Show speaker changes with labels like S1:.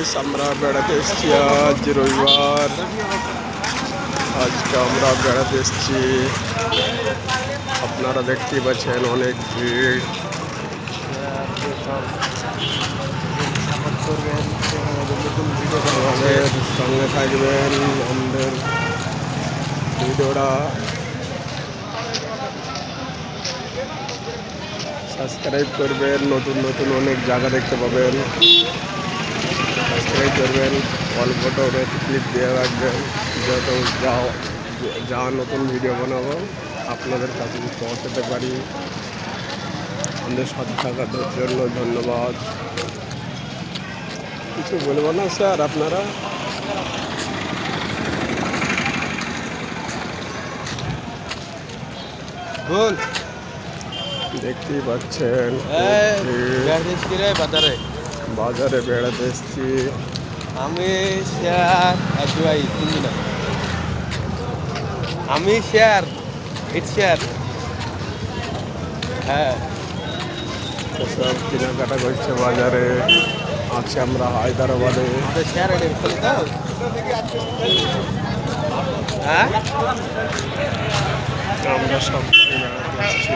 S1: Guys, আমরা বেড়াতে এসেছি আজ রবিবার। আজকে আমরা বেড়াতে এসেছি, আপনারা দেখতেই পাচ্ছেন অনেক ভিড়। আমাদের সঙ্গে থাকবেন, আমাদের ভিডিওটা সাবস্ক্রাইব করবেন, নতুন নতুন অনেক জায়গা দেখতে পাবেন। সাবস্ক্রাইব করবেন, অল্পটা ক্লিক দিয়ে রাখবেন, যত যা নতুন ভিডিও বানাবো আপনাদের কাছে পৌঁছাতে পারি। আমাদের সাথে থাকার জন্য ধন্যবাদ। কিছু বলবো না স্যার, আপনারা
S2: বল।
S1: দেখতেই পাচ্ছেন বাজারে বেড়াতে এসেছি।
S2: আমি শেয়ার আমি শেয়ার হ্যাঁ,
S1: সব কেনাকাটা করছে বাজারে। আছি আমরা হায়দ্রাবাদে।
S2: শেয়ার হ্যাঁ
S1: আমরা সব বেড়াতে এসেছি।